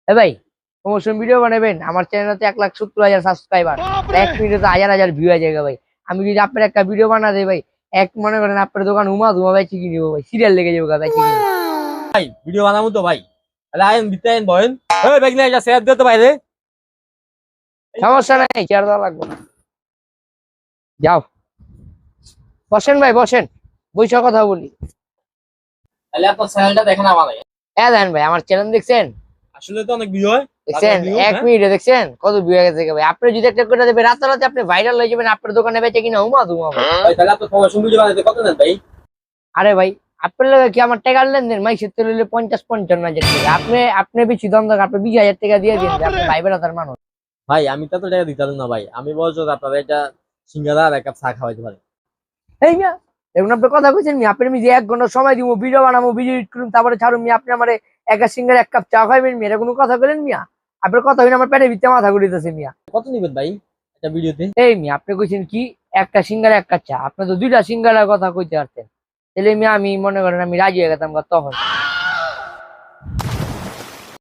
ভাই promotion video বানাবেন, আমার চ্যানেলে 1,70,000 সাবস্ক্রাইবার, 1 মিনিটে হাজার হাজার ভিউ হয়ে যাবে ভাই। আমি যদি আপনার একটা ভিডিও বানা দেই ভাই, মনে করেন আপনার দোকান উমা ধুমা ভাই চিকি নিবো ভাই, সিরিয়াল লেগে যাবো ভাই চিকি নিবো। ভাই ভিডিও বানাবো তো ভাই, তাহলে আইন ভিতরে আইন বহেন। ওই ব্যাগ নিয়ে যা শেয়ার দিতে তো বাইরে। সমস্যা নাই, চেয়ার দেওয়া লাগবে না, যাও বসেন ভাই বসেন, বইসা কথা বলি। তাহলে আপনার চ্যানেলটা দেখেন আমারে। দেন ভাই আমার চ্যানেল দেখছেন? আসলে তো অনেক ভিউ হয়। দেখছেন view, 1 মিনিটে দেখছেন কত ভিউ হয়ে গেছে ভাই। আপনি যদি একটা করে দেবেন রাতারাতি আপনি ভাইরাল হয়ে যাবেন, আপনার দোকানে বেচে কিনা উমা ধুমা ভাই। ভাই তাহলে আপনার প্রমোশন ভিডিও বানাতে কত নেন ভাই? আরে ভাই আপনার লোক কি আমার টাকা লেনদেন, মাইসের তো লইলে 50-55 হাজার টাকা। আপনি বেশি দাম দেন, আপনি 20,000 টাকা দিয়ে দিন, আপনি ভাই বেড়াতার মানুষ। ভাই আমি তো টাকা দিতে পারবো না ভাই, আমি বলছো আপনার এটা সিঙ্গারা আর এক কাপ চা খাওয়াইতে পারি। এই মিয়া এখন আপনি কথা কইছেন মিয়া, আপনি আমি যে 1 ঘন্টা সময় দিব, ভিডিও বানাবো, ভিডিও এডিট করুন, তারপরে ছাড়ুন মিয়া, আপনি আমার একা সিঙ্গার 1 কাপ চা খাইবেন মিয়া? এটা কোনো কথা বলেন মিয়া? আপনার কথা হইলে আমার পেটে ভিতরে মাথা ঘুরিতেছে মিয়া। কত নিবেন ভাই একটা ভিডিওতে? এই মিয়া আপনি কইছেন কি একটা সিঙ্গার 1 কাপ চা, আপনি তো 2টা সিঙ্গারের কথা কইতে পারতেন, তাহলে মিয়া আমি মনে করেন আমি রাজি হয়ে গেতাম তখন।